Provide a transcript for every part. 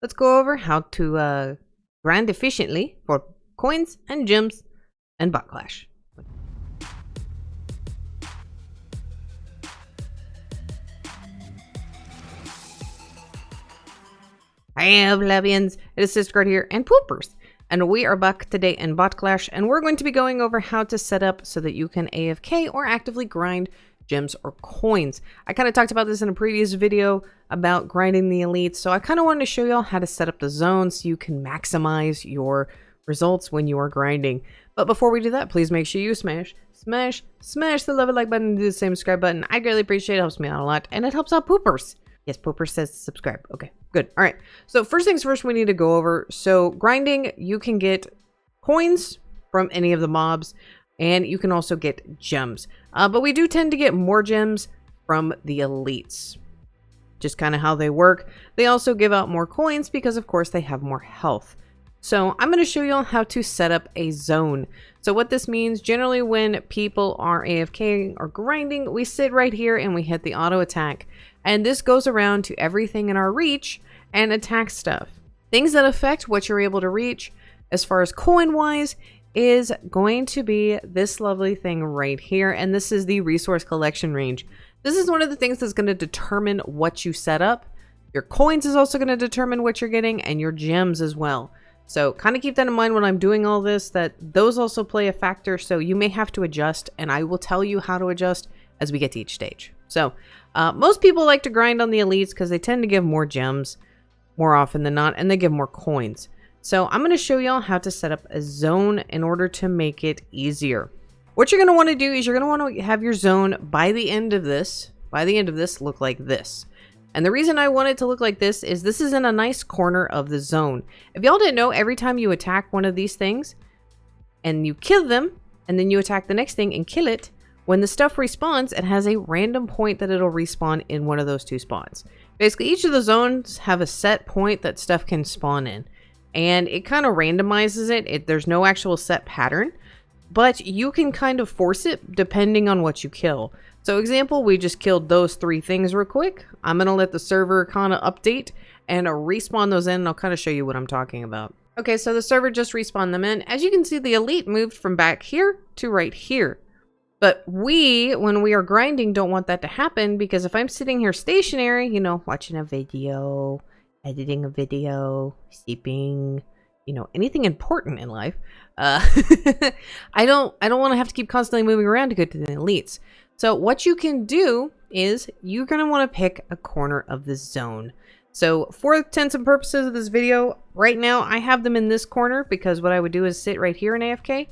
let's go over how to grind efficiently for coins and gems and botclash. Hey, Oblivions, it is Sister here and Poopers, and we are back today in botclash, and we're going to be going over how to set up so that you can AFK or actively grind gems or coins. I kind of talked about this in a previous video about grinding the elites, so I kind of wanted to show y'all how to set up the zone so you can maximize your results when you are grinding. But before we do that, please make sure you smash the love it like button and do the same subscribe button. I greatly appreciate it. It helps me out a lot, and it helps out Poopers. Yes, Pooper says subscribe. Okay, good. All right. So first things first, we need to go over. So grinding, you can get coins from any of the mobs, and you can also get gems. But we do tend to get more gems from the elites. Just kind of how they work. They also give out more coins because, of course, they have more health. So I'm going to show you all how to set up a zone. So what this means, generally when people are AFK or grinding, we sit right here and we hit the auto attack. And this goes around to everything in our reach and attacks stuff. Things that affect what you're able to reach as far as coin wise is going to be this lovely thing right here. And this is the resource collection range. This is one of the things that's going to determine what you set up. Your coins is also going to determine what you're getting, and your gems as well. So kind of keep that in mind when I'm doing all this, that those also play a factor. So you may have to adjust, and I will tell you how to adjust as we get to each stage. So most people like to grind on the elites because they tend to give more gems more often than not, and they give more coins. So I'm going to show y'all how to set up a zone in order to make it easier. What you're going to want to do is you're going to want to have your zone by the end of this look like this. And the reason I want it to look like this is in a nice corner of the zone. If y'all didn't know, every time you attack one of these things and you kill them, and then you attack the next thing and kill it, when the stuff respawns, it has a random point that it'll respawn in one of those two spots. Basically, each of the zones have a set point that stuff can spawn in. And it kind of randomizes it. There's no actual set pattern. But you can kind of force it depending on what you kill. So example, we just killed those three things real quick. I'm going to let the server kind of update and respawn those in. And I'll kind of show you what I'm talking about. Okay, so the server just respawned them in. As you can see, the elite moved from back here to right here. But when we are grinding, don't want that to happen, because if I'm sitting here stationary, you know, watching a video, editing a video, sleeping, you know, anything important in life, I don't want to have to keep constantly moving around to go to the elites. So what you can do is you're going to want to pick a corner of the zone. So for intents and purposes of this video, right now I have them in this corner because what I would do is sit right here in AFK.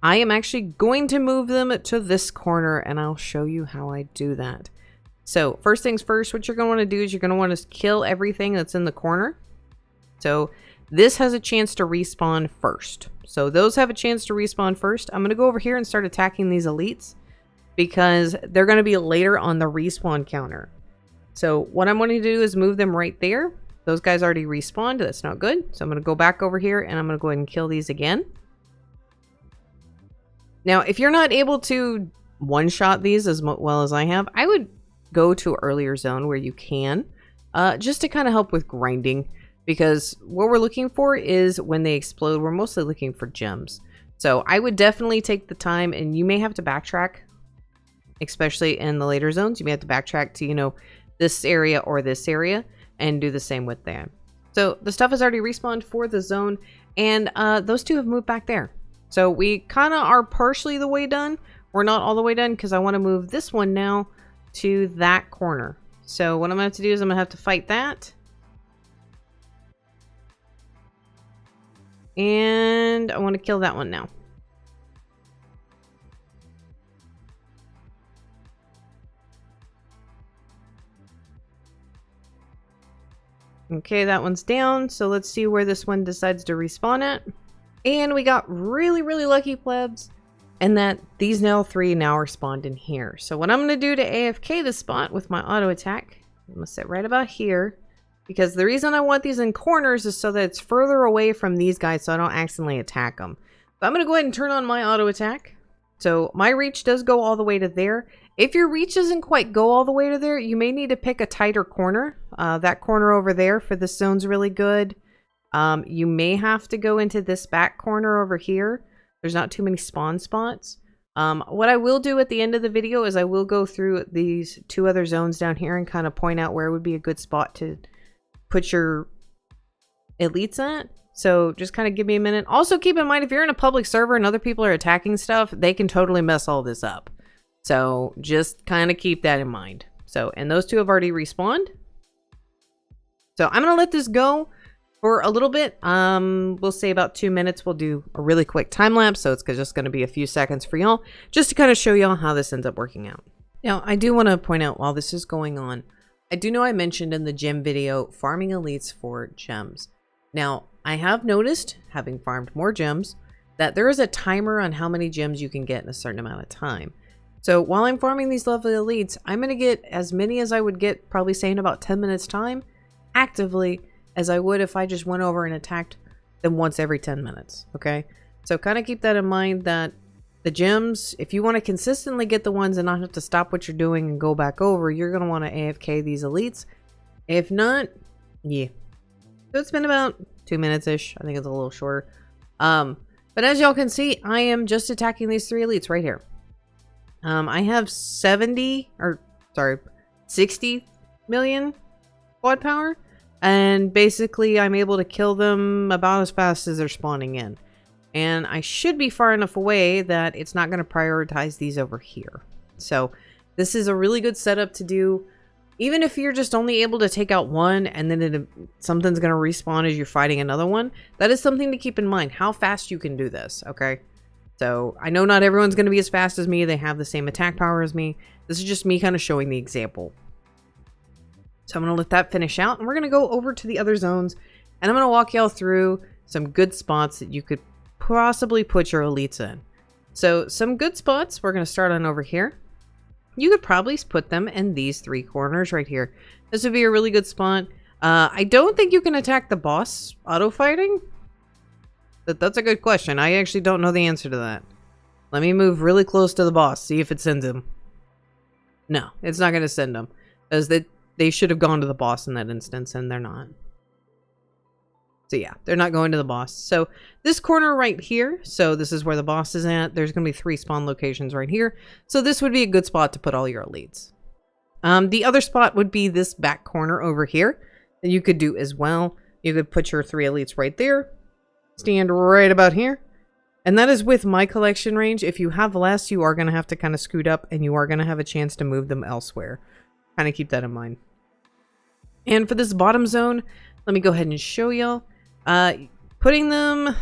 I am actually going to move them to this corner, and I'll show you how I do that. So first things first, what you're going to want to do is you're going to want to kill everything that's in the corner. So this has a chance to respawn first. So those have a chance to respawn first. I'm going to go over here and start attacking these elites because they're going to be later on the respawn counter. So what I'm going to do is move them right there. Those guys already respawned. That's not good. So I'm going to go back over here and I'm going to go ahead and kill these again. Now, if you're not able to one-shot these as well as I have, I would go to an earlier zone where you can, just to kind of help with grinding, because what we're looking for is when they explode, we're mostly looking for gems. So I would definitely take the time, and you may have to backtrack, especially in the later zones. You may have to backtrack to, you know, this area or this area and do the same with that. So the stuff has already respawned for the zone, and those two have moved back there. So we kind of are partially the way done. We're not all the way done because I want to move this one now to that corner. So what I'm going to have to do is I'm going to have to fight that. And I want to kill that one now. Okay, that one's down. So let's see where this one decides to respawn at. And we got really, really lucky, plebs, and that these three now are spawned in here. So what I'm going to do to AFK this spot with my auto attack, I'm going to sit right about here, because the reason I want these in corners is so that it's further away from these guys so I don't accidentally attack them. But I'm going to go ahead and turn on my auto attack. So my reach does go all the way to there. If your reach doesn't quite go all the way to there, you may need to pick a tighter corner. That corner over there for this zone's really good. You may have to go into this back corner over here. There's not too many spawn spots. What I will do at the end of the video is I will go through these 2 other zones down here and kind of point out where would be a good spot to put your elites at. So just kind of give me a minute. Also keep in mind, if you're in a public server and other people are attacking stuff, they can totally mess all this up. So just kind of keep that in mind. So, and those 2 have already respawned. So I'm going to let this go for a little bit. We'll say about 2 minutes. We'll do a really quick time lapse. So it's just going to be a few seconds for y'all, just to kind of show y'all how this ends up working out. Now, I do want to point out while this is going on, I do know I mentioned in the gem video, farming elites for gems. Now, I have noticed, having farmed more gems, that there is a timer on how many gems you can get in a certain amount of time. So while I'm farming these lovely elites, I'm going to get as many as I would get, probably say in about 10 minutes time, actively, as I would if I just went over and attacked them once every 10 minutes, okay? So kind of keep that in mind, that the gems, if you want to consistently get the ones and not have to stop what you're doing and go back over, you're going to want to AFK these elites. If not, yeah. So it's been about 2 minutes-ish. I think it's a little shorter. But as y'all can see, I am just attacking these 3 elites right here. I have 60 million squad power, and basically I'm able to kill them about as fast as they're spawning in. And I should be far enough away that it's not going to prioritize these over here. So this is a really good setup to do, even if you're just only able to take out one and then something's going to respawn as you're fighting another one. That is something to keep in mind, how fast you can do this, okay? So I know not everyone's going to be as fast as me. They have the same attack power as me. This is just me kind of showing the example. So I'm going to let that finish out, and we're going to go over to the other zones, and I'm going to walk y'all through some good spots that you could possibly put your elites in. So some good spots, we're going to start on over here. You could probably put them in these 3 corners right here. This would be a really good spot. I don't think you can attack the boss auto fighting. That's a good question. I actually don't know the answer to that. Let me move really close to the boss, see if it sends him. No, it's not going to send them, because they should have gone to the boss in that instance, and they're not. So yeah, they're not going to the boss. So this corner right here, so this is where the boss is at. There's going to be 3 spawn locations right here. So this would be a good spot to put all your elites. The other spot would be this back corner over here that you could do as well. You could put your 3 elites right there. Stand right about here. And that is with my collection range. If you have less, you are going to have to kind of scoot up, and you are going to have a chance to move them elsewhere. Kind of keep that in mind. And for this bottom zone, let me go ahead and show y'all. Putting them,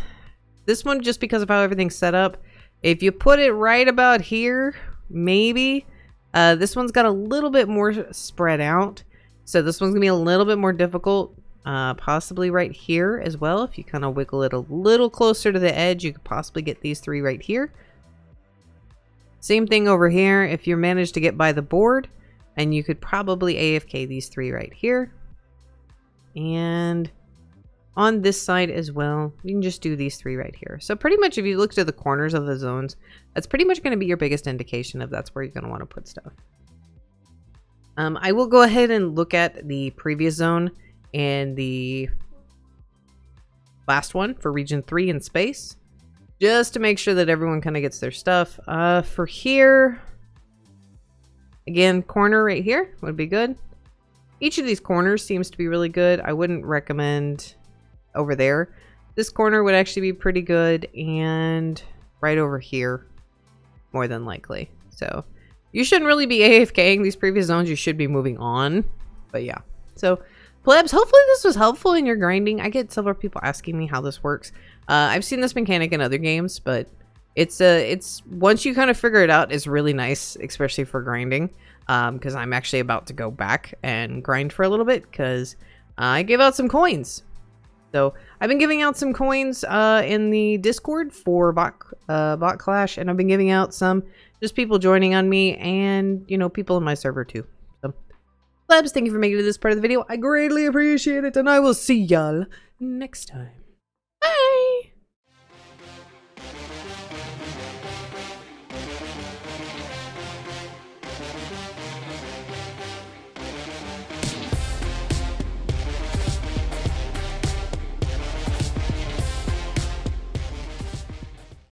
this one, just because of how everything's set up, if you put it right about here, maybe, this one's got a little bit more spread out. So this one's gonna be a little bit more difficult. Possibly right here as well. If you kind of wiggle it a little closer to the edge, you could possibly get these 3 right here. Same thing over here. If you manage to get by the board, and you could probably AFK these 3 right here. And on this side as well, you can just do these 3 right here. So pretty much if you look to the corners of the zones, that's pretty much going to be your biggest indication of that's where you're going to want to put stuff. I will go ahead and look at the previous zone and the last one for region 3 in space, just to make sure that everyone kind of gets their stuff. For here, again, corner right here would be good. Each of these corners seems to be really good. I wouldn't recommend over there. This corner would actually be pretty good, and right over here, more than likely. So you shouldn't really be AFKing these previous zones. You should be moving on. But yeah, so plebs, hopefully this was helpful in your grinding. I get several people asking me how this works. I've seen this mechanic in other games, but it's once you kind of figure it out, it's really nice, especially for grinding. Because I'm actually about to go back and grind for a little bit, because I gave out some coins. So I've been giving out some coins in the Discord for botclash, and I've been giving out some just people joining on me, and you know, people in my server too. So plebs, thank you for making it to this part of the video. I greatly appreciate it, and I will see y'all next time.